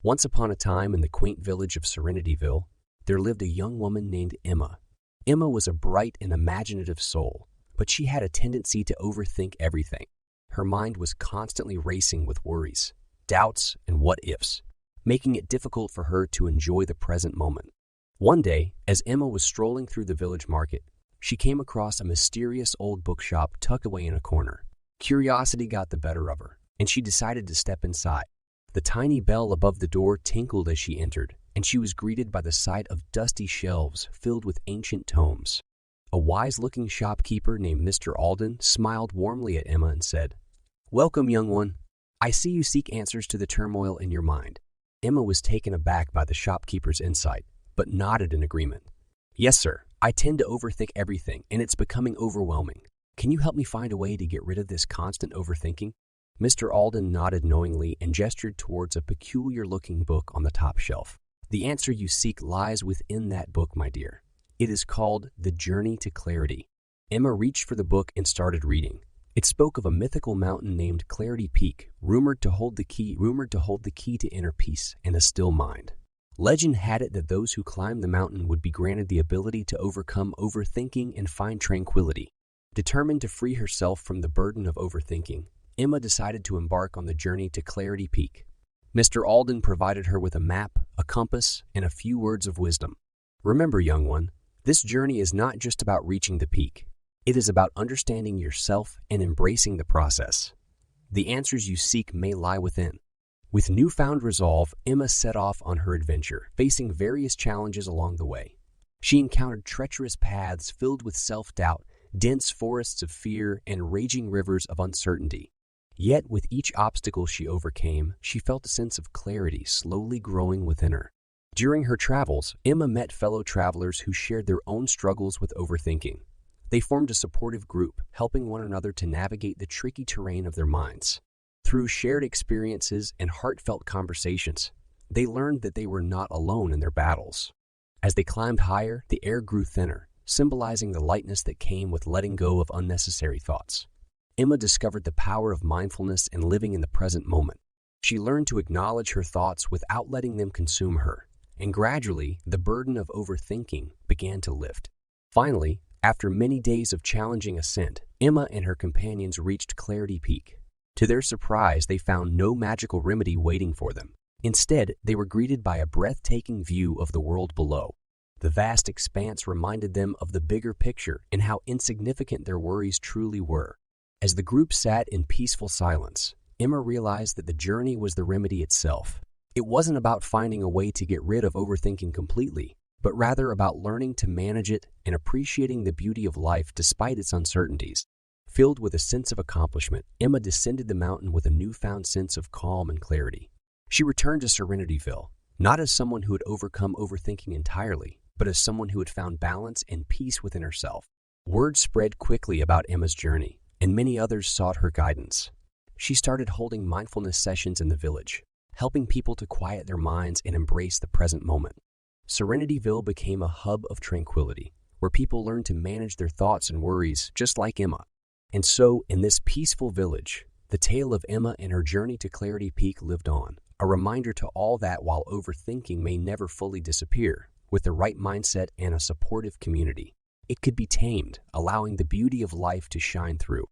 Once upon a time in the quaint village of Serenityville, there lived a young woman named Emma. Emma was a bright and imaginative soul, but she had a tendency to overthink everything. Her mind was constantly racing with worries, doubts, and what-ifs, making it difficult for her to enjoy the present moment. One day, as Emma was strolling through the village market, she came across a mysterious old bookshop tucked away in a corner. Curiosity got the better of her, and she decided to step inside. The tiny bell above the door tinkled as she entered, and she was greeted by the sight of dusty shelves filled with ancient tomes. A wise-looking shopkeeper named Mr. Alden smiled warmly at Emma and said, "Welcome, young one. I see you seek answers to the turmoil in your mind." Emma was taken aback by the shopkeeper's insight, but nodded in agreement. "Yes, sir. I tend to overthink everything, and it's becoming overwhelming. Can you help me find a way to get rid of this constant overthinking?" Mr. Alden nodded knowingly and gestured towards a peculiar-looking book on the top shelf. "The answer you seek lies within that book, my dear. It is called The Journey to Clarity." Emma reached for the book and started reading. It spoke of a mythical mountain named Clarity Peak, rumored to hold the key to inner peace and a still mind. Legend had it that those who climbed the mountain would be granted the ability to overcome overthinking and find tranquility. Determined to free herself from the burden of overthinking, Emma decided to embark on the journey to Clarity Peak. Mr. Alden provided her with a map, a compass, and a few words of wisdom. "Remember, young one, this journey is not just about reaching the peak. It is about understanding yourself and embracing the process. The answers you seek may lie within." With newfound resolve, Emma set off on her adventure, facing various challenges along the way. She encountered treacherous paths filled with self-doubt, dense forests of fear, and raging rivers of uncertainty. Yet, with each obstacle she overcame, she felt a sense of clarity slowly growing within her. During her travels, Emma met fellow travelers who shared their own struggles with overthinking. They formed a supportive group, helping one another to navigate the tricky terrain of their minds. Through shared experiences and heartfelt conversations, they learned that they were not alone in their battles. As they climbed higher, the air grew thinner, symbolizing the lightness that came with letting go of unnecessary thoughts. Emma discovered the power of mindfulness and living in the present moment. She learned to acknowledge her thoughts without letting them consume her, and gradually, the burden of overthinking began to lift. Finally, after many days of challenging ascent, Emma and her companions reached Clarity Peak. To their surprise, they found no magical remedy waiting for them. Instead, they were greeted by a breathtaking view of the world below. The vast expanse reminded them of the bigger picture and how insignificant their worries truly were. As the group sat in peaceful silence, Emma realized that the journey was the remedy itself. It wasn't about finding a way to get rid of overthinking completely, but rather about learning to manage it and appreciating the beauty of life despite its uncertainties. Filled with a sense of accomplishment, Emma descended the mountain with a newfound sense of calm and clarity. She returned to Serenityville, not as someone who had overcome overthinking entirely, but as someone who had found balance and peace within herself. Word spread quickly about Emma's journey, and many others sought her guidance. She started holding mindfulness sessions in the village, helping people to quiet their minds and embrace the present moment. Serenityville became a hub of tranquility, where people learned to manage their thoughts and worries just like Emma. And so, in this peaceful village, the tale of Emma and her journey to Clarity Peak lived on, a reminder to all that while overthinking may never fully disappear, with the right mindset and a supportive community, it could be tamed, allowing the beauty of life to shine through.